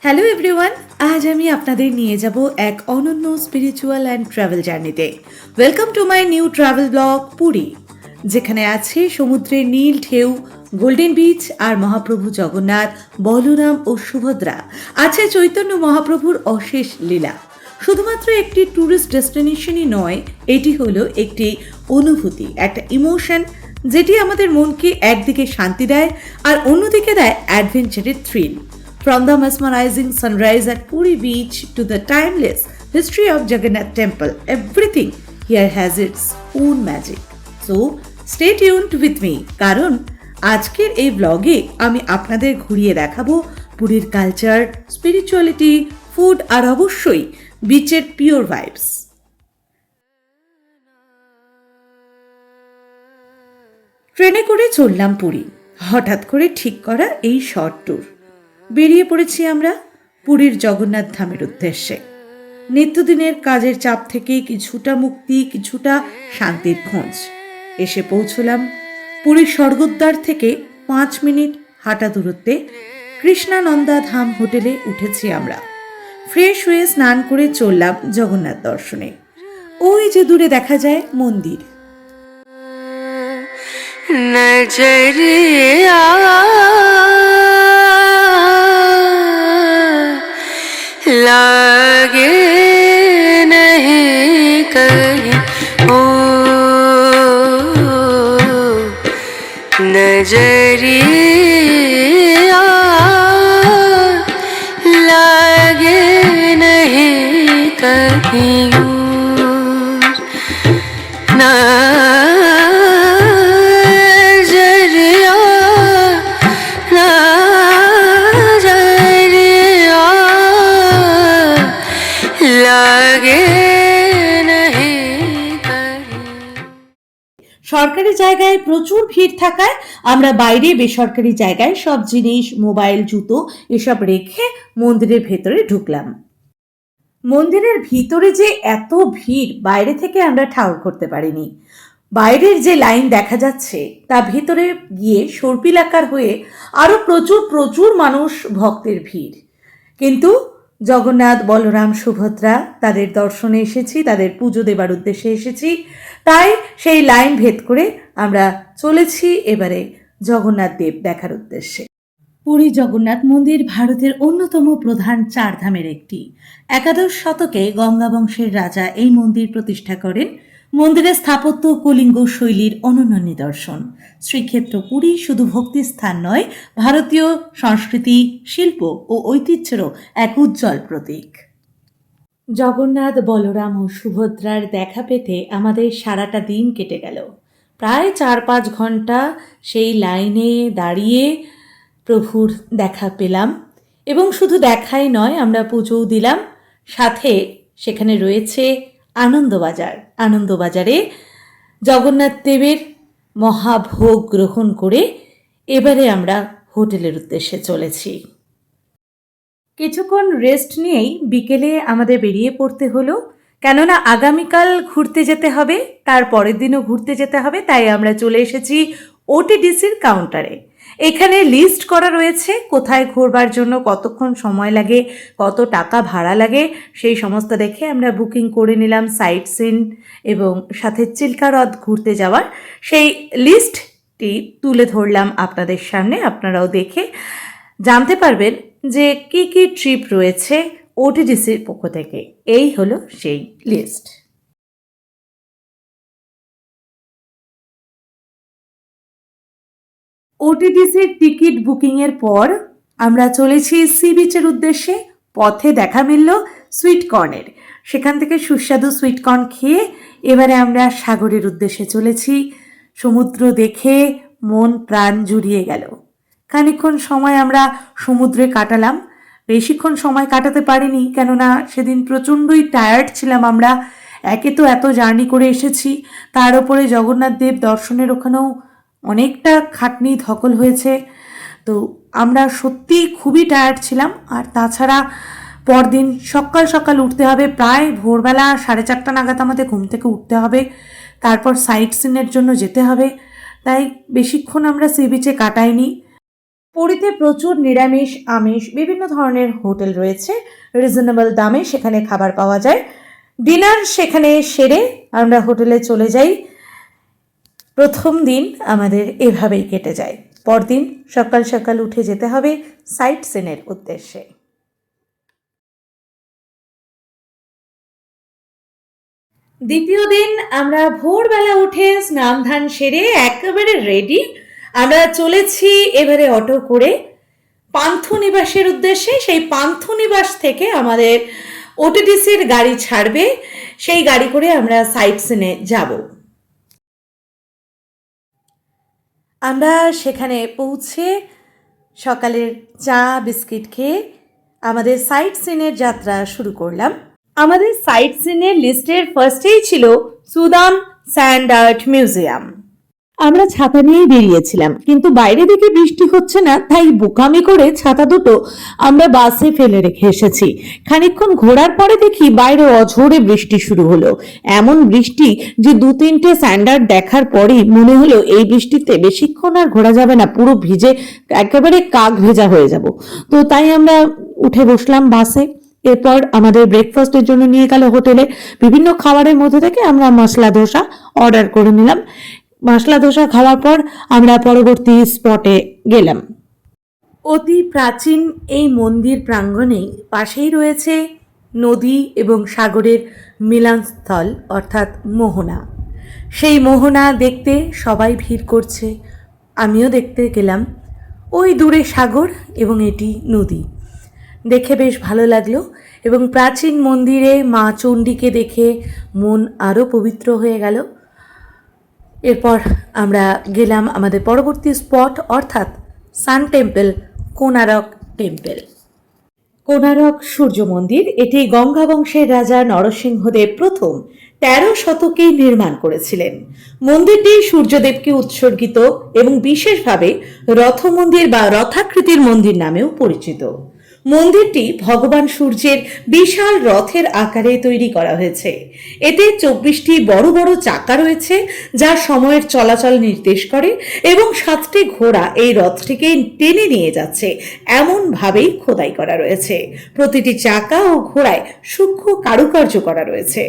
Hello everyone, আজ আমি আপনাদের নিয়ে যাব এক অনন্য স্পিরিচুয়াল অ্যান্ড ট্রাভেল জার্নিতে। Welcome to my new travel blog Puri, যেখানে আছে সমুদ্রের নীল ঢেউ, গোল্ডেন বিচ আর মহাপ্রভু জগন্নাথ, বলরাম ও সুভদ্রা। আছে চৈতন্য মহাপ্রভুর অশেষ লীলা। শুধুমাত্র একটি ট্যুরিস্ট ডেস্টিনেশনই নয়, এটি হলো একটি অনুভূতি, একটা ইমোশন, যেটি আমাদের মনকে একদিকে শান্তি দেয় আর অন্যদিকে দেয় অ্যাডভেঞ্চারের thrill. From the mesmerizing sunrise at Puri beach to the timeless history of Jagannath temple, everything here has its own magic. So, stay tuned with me কারণ আজকের এই ব্লগে আমি আপনাদের ঘুরিয়ে দেখাবো পুরীর কালচার, স্পিরিচুয়ালিটি, ফুড আর অবশ্যই বিচের পিওর ভাইবস। ট্রেনে করে চললাম পুরী। হঠাৎ করে ঠিক করা এই শর্ট ট্যুর। বেরিয়ে পড়েছি আমরা পুরীর জগন্নাথ ধামের উদ্দেশ্যে। নিত্যদিনের কাজের চাপ থেকে কিছুটা মুক্তি, কিছুটা শান্তির খোঁজ। এসে পৌঁছলাম পুরীর স্বর্গদ্বার থেকে 5 মিনিট হাঁটা দূরত্বে কৃষ্ণানন্দা ধাম হোটেলে উঠেছি আমরা। ফ্রেশ হয়ে স্নান করে চললাম জগন্নাথ দর্শনে। ওই যে দূরে দেখা যায় মন্দির। नजरिया लागे नहीं कहीं ओ नजरिया लागे नहीं कहीं সরকারি জায়গায় প্রচুর ভিড় থাকায় আমরা বাইরে বেসরকারি জায়গায় সব জিনিস, মোবাইল, জুতো এসব রেখে মন্দিরের ভেতরে ঢুকলাম। মন্দিরের ভিতরে যে এত ভিড় বাইরে থেকে আমরা ঠাউর করতে পারিনি। বাইরের যে লাইন দেখা যাচ্ছে তা ভিতরে গিয়ে সর্পিলাকার হয়ে আরো প্রচুর প্রচুর মানুষ, ভক্তের ভিড়। কিন্তু জগন্নাথ, বলরাম, সুভদ্রা তাদের দর্শনে এসেছি, তাদের পুজো দেবার উদ্দেশ্যে এসেছি, তাই সেই লাইন ভেদ করে আমরা চলেছি এবারে জগন্নাথ দেব দেখার উদ্দেশ্যে। পুরী জগন্নাথ মন্দির ভারতের অন্যতম প্রধান 4 ধামের একটি। 11 শতকে গঙ্গা বংশের রাজা এই মন্দির প্রতিষ্ঠা করেন। মন্দিরের স্থাপত্য কলিঙ্গ শৈলীর অনন্য নিদর্শন। শ্রীক্ষেত্র পুরী শুধু ভক্তির স্থান নয়, ভারতীয় সংস্কৃতি, শিল্প ও ঐতিহ্যেরও এক উজ্জ্বল প্রতীক। জগন্নাথ, বলরাম ও সুভদ্রার দেখা পেতে আমাদের সারাটা দিন কেটে গেল। প্রায় 4-5 ঘন্টা সেই লাইনে দাঁড়িয়ে প্রভুর দেখা পেলাম, এবং শুধু দেখাই নয়, আমরা পুজোও দিলাম। সাথে সেখানে রয়েছে আনন্দবাজার। আনন্দবাজারে জগন্নাথ দেবের মহাভোগ গ্রহণ করে এবারে আমরা হোটেলের উদ্দেশ্যে চলেছি। কিছুক্ষণ রেস্ট নিয়েই বিকেলে আমাদের বেরিয়ে পড়তে হলো, কেননা আগামীকাল ঘুরতে যেতে হবে, তার পরের দিনও ঘুরতে যেতে হবে। তাই আমরা চলে এসেছি ওটিডিসির কাউন্টারে। এখানে লিস্ট করা রয়েছে কোথায় ঘোরবার জন্য কতক্ষণ সময় লাগে, কত টাকা ভাড়া লাগে, সেই সমস্ত দেখে আমরা বুকিং করে নিলাম সাইট সিন এবং সাথে চিল্কা হ্রদ ঘুরতে যাওয়ার। সেই লিস্টটি তুলে ধরলাম আপনাদের সামনে, আপনারাও দেখে জানতে পারবেন যে কি কি ট্রিপ রয়েছে ওটিডিসির পক্ষ থেকে। এই হলো সেই লিস্ট। ওটিডিসির টিকিট বুকিংয়ের পর আমরা চলেছি সি বিচের উদ্দেশ্যে। পথে দেখা মিলল সুইট কর্নের। সেখান থেকে সুস্বাদু সুইট কর্ন খেয়ে এবারে আমরা সাগরের উদ্দেশ্যে চলেছি। সমুদ্র দেখে মন প্রাণ জুড়িয়ে গেল। খানিকক্ষণ সময় আমরা সমুদ্রে কাটালাম। বেশিক্ষণ সময় কাটাতে পারিনি, কেননা সেদিন প্রচণ্ডই টায়ার্ড ছিলাম আমরা। একে তো এত জার্নি করে এসেছি, তার উপরে জগন্নাথ দেব দর্শনের ওখানেও অনেকটা খাটনি ধকল হয়েছে। তো আমরা সত্যিই খুবই টায়ার্ড ছিলাম। আর তাছাড়া পরদিন সকাল সকাল উঠতে হবে, প্রায় ভোরবেলা 4:30 নাগাদ আমাদের ঘুম থেকে উঠতে হবে, তারপর সাইট সিনের জন্য যেতে হবে। তাই বেশিক্ষণ আমরা সি বিচে কাটাইনি। পুরীতে প্রচুর নিরামিষ আমিষ বিভিন্ন ধরনের হোটেল রয়েছে, রিজনেবল দামে সেখানে খাবার পাওয়া যায়। ডিনার সেখানে সেরে আমরা হোটেলে চলে যাই। প্রথম দিন আমাদের এভাবেই কেটে যায়। পরদিন সকাল সকাল উঠে যেতে হবে সাইট সিনের উদ্দেশ্যে। দ্বিতীয় দিন আমরা ভোরবেলা উঠে স্নান ধান সেরে একেবারে রেডি। আমরা চলেছি এবারে অটো করে পান্থনিবাসের উদ্দেশ্যে। সেই পান্থনিবাস থেকে আমাদের ওটিটিসির গাড়ি ছাড়বে, সেই গাড়ি করে আমরা সাইট সিনে যাব। আমরা সেখানে পৌঁছে সকালের চা বিস্কিট খেয়ে আমাদের সাইট সিনের যাত্রা শুরু করলাম। আমাদের সাইট সিনের লিস্টের ফার্স্টেই ছিল সুদাম স্যান্ড আর্ট মিউজিয়াম। আমরা ছাতা নিয়েই বেরিয়েছিলাম, কিন্তু বাইরে দিকে বৃষ্টি হচ্ছে না, তাই বোকামি করে ছাতা দুটো আমরা বাসে ফেলে রেখে এসেছি। খানিকক্ষণ ঘোরার পরে দেখি বাইরে অঝোরে বৃষ্টি শুরু হলো। এমন বৃষ্টি যে 2-3টে স্যান্ড আর্ট দেখার পরেই মনে হলো এই বৃষ্টিতে বেশিক্ষণ আর ঘোরা যাবে না, পুরো ভিজে একেবারে কাক ভেজা হয়ে যাব। তো তাই আমরা উঠে বসলাম বাসে। এরপর আমাদের ব্রেকফাস্টের জন্য নিয়ে গেল হোটেলে। বিভিন্ন খাবারের মধ্যে থেকে আমরা মশলা ধোসা অর্ডার করে নিলাম। মশলা ধোসা খাওয়ার পর আমরা পরবর্তী স্পটে গেলাম। অতি প্রাচীন এই মন্দির প্রাঙ্গণেই পাশেই রয়েছে নদী এবং সাগরের মিলনস্থল অর্থাৎ মোহনা। সেই মোহনা দেখতে সবাই ভিড় করছে, আমিও দেখতে গেলাম। ওই দূরে সাগর এবং এটি নদী, দেখে বেশ ভালো লাগলো। এবং প্রাচীন মন্দিরে মা চণ্ডীকে দেখে মন আরও পবিত্র হয়ে গেল। এরপর আমরা গেলাম আমাদের পরবর্তী স্পট অর্থাৎ sun temple, Konark temple. Konark সূর্য মন্দির, এটি গঙ্গা বংশের রাজা নরসিংহদেব প্রথম 13 শতকে নির্মাণ করেছিলেন। মন্দিরটি সূর্যদেবকে উৎসর্গিত এবং বিশেষভাবে রথ মন্দির বা রথাকৃতির মন্দির নামেও পরিচিত। মন্দিরটি ভগবান সূর্যের বিশাল রথের আকারে তৈরি করা হয়েছে। এতে 24টি বড় বড় চাকা রয়েছে যা সময়ের চলাচল নির্দেশ করে এবং 7টি ঘোড়া এই রথটিকে টেনে নিয়ে যাচ্ছে এমনভাবেই খোদাই করা রয়েছে। প্রতিটি চাকা ও ঘোড়ায় সূক্ষ্ম কারুকার্য করা রয়েছে।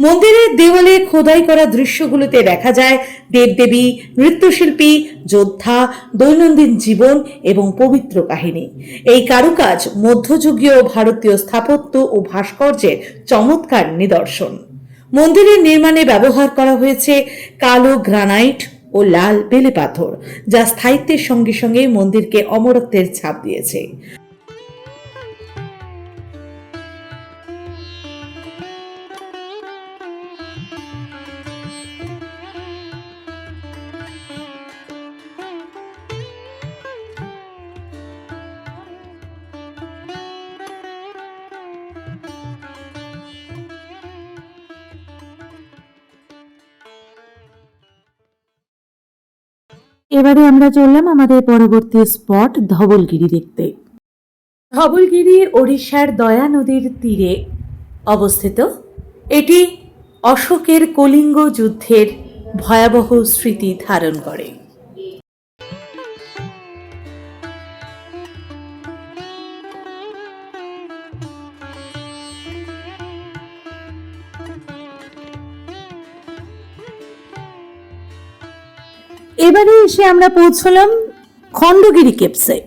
মন্দিরের দেওয়ালে খোদাই করা দৃশ্যগুলোতে দেখা যায় দেবদেবী, নৃত্যশিল্পী, যোদ্ধা, দৈনন্দিন জীবন এবং পবিত্র কাহিনী। এই কারুকাজ মধ্যযুগীয় ভারতীয় স্থাপত্য ও ভাস্কর্যের চমৎকার নিদর্শন। মন্দিরের নির্মাণে ব্যবহার করা হয়েছে কালো গ্রানাইট ও লাল বেলে পাথর, যা স্থায়িত্বের সঙ্গে সঙ্গে মন্দিরকে অমরত্বের ছাপ দিয়েছে। এবারে আমরা চললাম আমাদের পরবর্তী স্পট ধবলগিরি দেখতে। ধবলগিরি ওড়িশার দয়া নদীর তীরে অবস্থিত। এটি অশোকের কলিঙ্গ যুদ্ধের ভয়াবহ স্মৃতি ধারণ করে। এবারে এসে আমরা পৌঁছলাম খণ্ডগিরি কেপসে।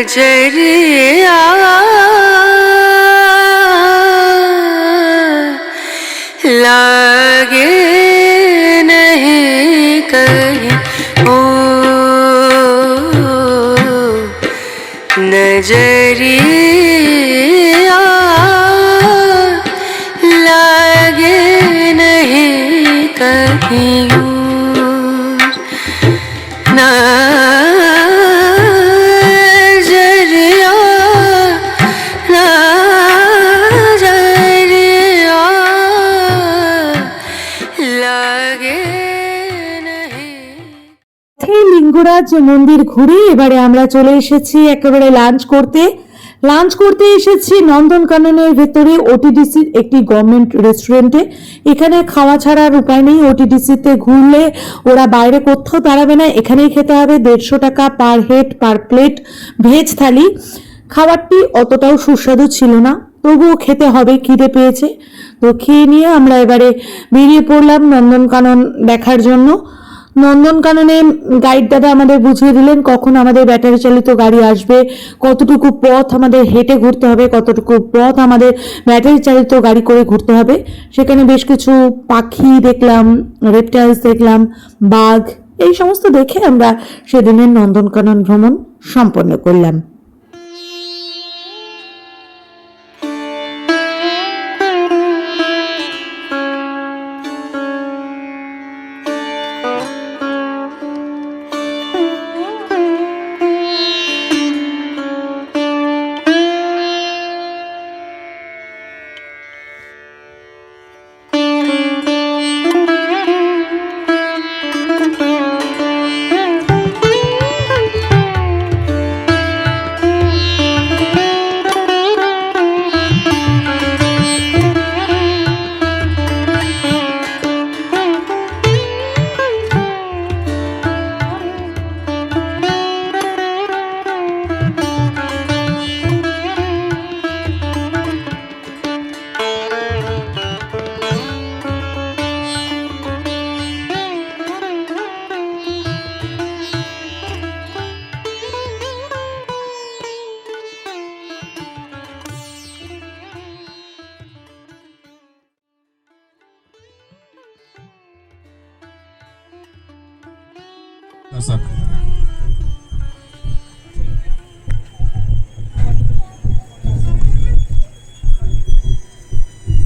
नजरिया लागे नहीं कहीं ओ नजरिया लागे नहीं कहीं नजरिया नजरिया लगे नहीं। লিঙ্গরাজ মন্দির ঘুরে এবারে আমরা চলে এসেছি একেবারে লাঞ্চ করতে এসেছি নন্দনকাননের ভেতরে ওটিডিসির একটি গভর্নমেন্ট রেস্টুরেন্টে। এখানে খাওয়া ছাড়ার উপায় নেই, ওটিডিসিতে ঘুরলে ওরা বাইরে কোথাও দাঁড়াবে না, এখানেই খেতে হবে। 150 টাকা per head per plate veg thali. খাবারটি অতটাও সুস্বাদু ছিল না, তবুও খেতে হবে, খিদে পেয়েছে। তো খেয়ে নিয়ে আমরা এবারে বেরিয়ে পড়লাম নন্দনকানন দেখার জন্য। নন্দনকাননে গাইড দাদা আমাদের বুঝিয়ে দিলেন কখন আমাদের ব্যাটারি চালিত গাড়ি আসবে, কতটুকু পথ আমাদের হেঁটে ঘুরতে হবে, কতটুকু পথ আমাদের ব্যাটারি চালিত গাড়ি করে ঘুরতে হবে। সেখানে বেশ কিছু পাখি দেখলাম, রেপটাইলস দেখলাম, বাঘ, এই সমস্ত দেখে আমরা সেদিনের নন্দনকানন ভ্রমণ সম্পন্ন করলাম।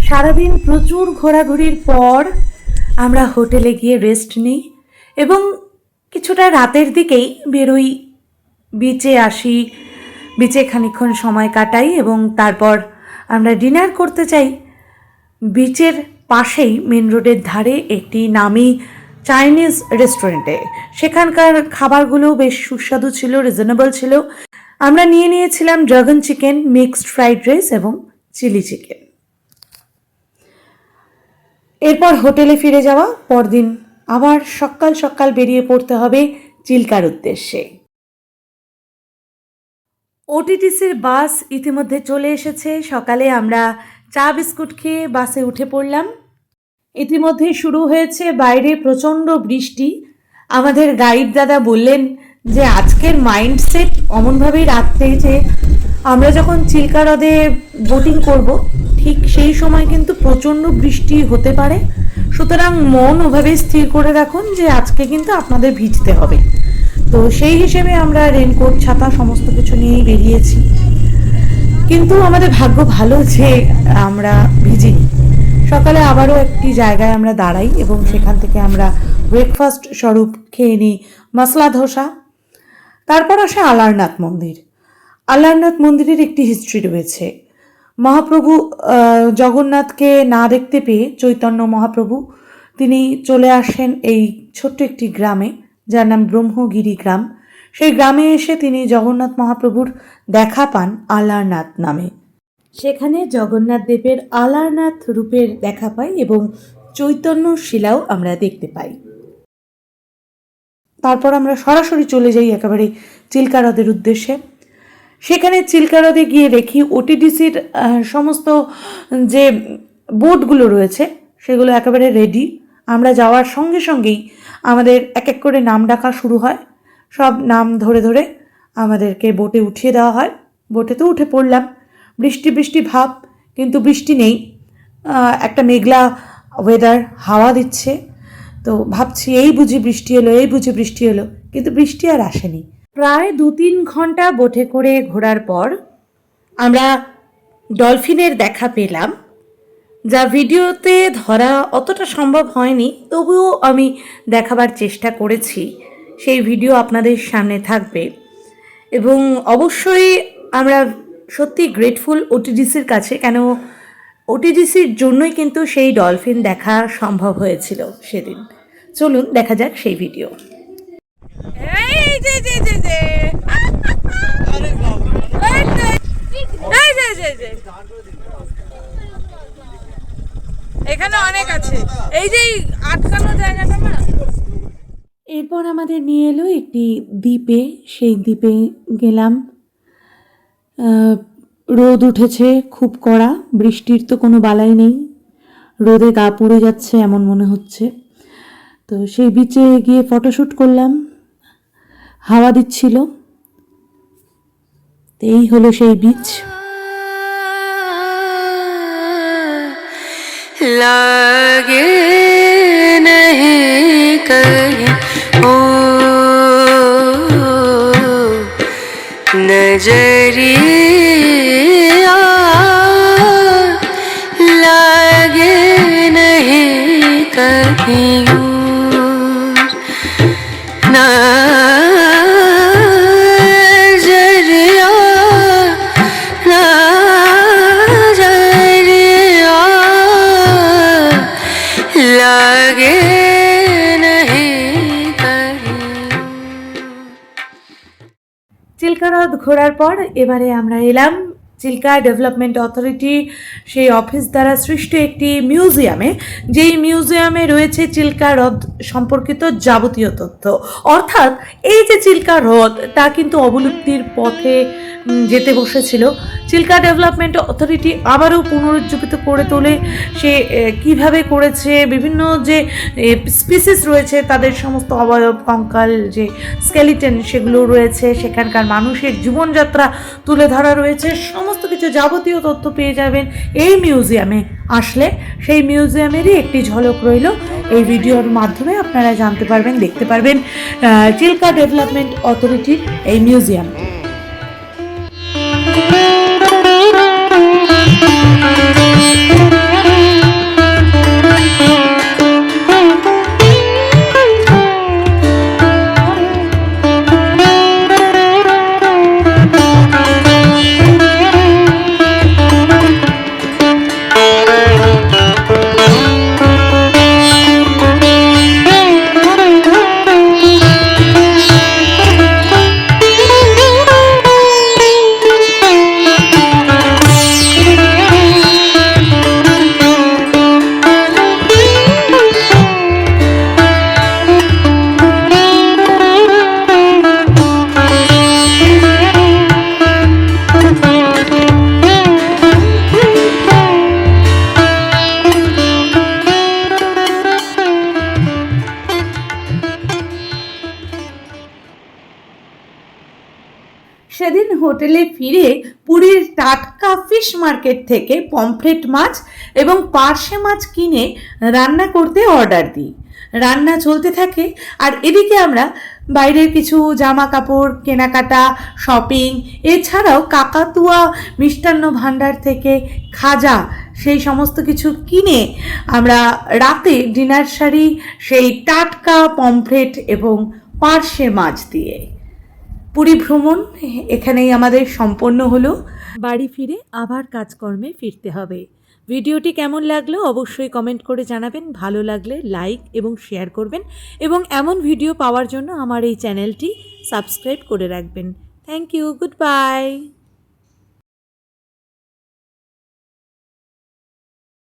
সারাদিন প্রচুর ঘোরাঘুরির পর আমরা হোটেলে গিয়ে রেস্ট নিই এবং কিছুটা রাতের দিকেই বেরোই, বিচে আসি, বিচে খানিকক্ষণ সময় কাটাই এবং তারপর আমরা ডিনার করতে চাই বিচের পাশেই মেন রোডের ধারে একটি নামি চাইনিজ রেস্টুরেন্টে। সেখানকার খাবারগুলো বেশ সুস্বাদু ছিল, রিজনেবল ছিল। আমরা নিয়েছিলাম dragon chicken, mixed fried rice এবং চিলি চিকেন। এরপর হোটেলে ফিরে যাওয়া, পরদিন আবার সকাল সকাল বেরিয়ে পড়তে হবে চিল্কার উদ্দেশ্যে। ওটিটিসির বাস ইতিমধ্যে চলে এসেছে। সকালে আমরা চা বিস্কুট খেয়ে বাসে উঠে পড়লাম। ইতিমধ্যে শুরু হয়েছে বাইরে প্রচণ্ড বৃষ্টি। আমাদের গাইড দাদা বললেন যে আজকের মাইন্ডসেট অমনভাবেই রাখতে যে আমরা যখন চিল্কা হ্রদে বোটিং করব ঠিক সেই সময় কিন্তু প্রচণ্ড বৃষ্টি হতে পারে, সুতরাং মন ওভাবেই স্থির করে রাখুন যে আজকে কিন্তু আপনাদের ভিজতে হবে। তো সেই হিসেবে আমরা রেনকোট, ছাতা সমস্ত কিছু নিয়েই বেরিয়েছি, কিন্তু আমাদের ভাগ্য ভালো যে আমরা ভিজিনি। সকালে আবারও একটি জায়গায় আমরা দাঁড়াই এবং সেখান থেকে আমরা ব্রেকফাস্ট স্বরূপ খেয়ে নিই মশলা ধোসা। তারপর আসে আলারনাথ মন্দির। আলারনাথ মন্দিরের একটি হিস্ট্রি রয়েছে। মহাপ্রভু জগন্নাথকে না দেখতে পেয়ে চৈতন্য মহাপ্রভু তিনি চলে আসেন এই ছোট্ট একটি গ্রামে, যার নাম ব্রহ্মগিরি গ্রাম। সেই গ্রামে এসে তিনি জগন্নাথ মহাপ্রভুর দেখা পান আলারনাথ নামে। সেখানে জগন্নাথ দেবের আলারনাথ রূপের দেখা পাই এবং চৈতন্য শিলাও আমরা দেখতে পাই। তারপর আমরা সরাসরি চলে যাই একেবারে চিল্কা হ্রদের উদ্দেশ্যে। সেখানে চিল্কা হ্রদে গিয়ে দেখি ওটিডিসির সমস্ত যে বোটগুলো রয়েছে সেগুলো একেবারে রেডি। আমরা যাওয়ার সঙ্গে সঙ্গেই আমাদের এক এক করে নাম ডাকা শুরু হয়। সব নাম ধরে ধরে আমাদেরকে বোটে উঠিয়ে দেওয়া হয়। বোটে তো উঠে পড়লাম। বৃষ্টি বৃষ্টি ভাব, কিন্তু বৃষ্টি নেই। একটা মেঘলা ওয়েদার, হাওয়া দিচ্ছে। তো ভাবছি এই বুঝি বৃষ্টি এলো, এই বুঝি বৃষ্টি এলো, কিন্তু বৃষ্টি আর আসেনি। প্রায় 2-3 ঘন্টা বোটে করে ঘোরার পর আমরা ডলফিনের দেখা পেলাম, যা ভিডিওতে ধরা অতটা সম্ভব হয়নি, তবুও আমি দেখাবার চেষ্টা করেছি সেই ভিডিও আপনাদের সামনে থাকবে। এবং অবশ্যই আমরা সত্যি গ্রেটফুল ওটিডিসির কাছে, কেন ওটিডিসির জন্যই কিন্তু সেই ডলফিন দেখা সম্ভব হয়েছিল সেদিন। চলুন দেখা যাক সেই ভিডিও। এই যে যে যে যে এই যে যে যে এখানে অনেক আছে, এই যে আটকানো জায়গাটা না। এরপর আমাদের নিয়ে এলো একটি দ্বীপে, সেই দ্বীপে গেলাম। রোদ উঠেছে খুব কড়া, বৃষ্টির তো কোনো বালাই নেই, রোদে গা পুড়ে যাচ্ছে এমন মনে হচ্ছে। তো সেই বিচে গিয়ে ফটোশ্যুট করলাম, হাওয়া দিচ্ছিল। তো এই হলো সেই বিচ। लागे नहीं कहीं ओ नजरिया, लागे नहीं कहीं और नजरिया, नजरिया, लागे नहीं कहीं। চিল্কা হ্রদ ঘোরার পর এবারে আমরা এলাম চিল্কা ডেভেলপমেন্ট অথরিটি সেই অফিস দ্বারা সৃষ্ট একটি মিউজিয়ামে, যেই মিউজিয়ামে রয়েছে চিল্কা হ্রদ সম্পর্কিত যাবতীয় তথ্য। অর্থাৎ এই যে চিল্কা হ্রদ, তা কিন্তু অবলুপ্তির পথে যেতে বসেছিল। চিল্কা ডেভেলপমেন্ট অথরিটি আবারও পুনরুজ্জীবিত করে তোলে। সে কিভাবে করেছে, বিভিন্ন যে স্পিসিস রয়েছে তাদের সমস্ত অবয়ব, কঙ্কাল, যে স্কেলিটন সেগুলো রয়েছে, সেখানকার মানুষের জীবনযাত্রা তুলে ধরা রয়েছে, সমস্ত কিছু যাবতীয় তথ্য পেয়ে যাবেন এই মিউজিয়ামে আসলে। সেই মিউজিয়ামেরই একটি ঝলক রইল এই ভিডিওর মাধ্যমে আপনারা জানতে পারবেন, দেখতে পারবেন চিল্কা ডেভেলপমেন্ট অথরিটির এই মিউজিয়াম। সেদিন হোটেলে ফিরে পুরীর টাটকা ফিশ মার্কেট থেকে পমফ্রেট মাছ এবং পার্শে মাছ কিনে রান্না করতে অর্ডার দিই। রান্না চলতে থাকে আর এদিকে আমরা বাইরের কিছু জামা কাপড় কেনাকাটা, শপিং, এছাড়াও কাকাতুয়া মিষ্টান্ন ভাণ্ডার থেকে খাজা, সেই সমস্ত কিছু কিনে আমরা রাতে ডিনার সারি সেই টাটকা পমফ্রেট এবং পার্শে মাছ দিয়ে। পুরী ভ্রমণ এখানেই আমাদের সম্পন্ন হলো। বাড়ি ফিরে আবার কাজকর্মে ফিরতে হবে। ভিডিওটি কেমন লাগলো অবশ্যই কমেন্ট করে জানাবেন, ভালো লাগলে লাইক এবং শেয়ার করবেন এবং এমন ভিডিও পাওয়ার জন্য আমার এই চ্যানেলটি সাবস্ক্রাইব করে রাখবেন। Thank you, good bye.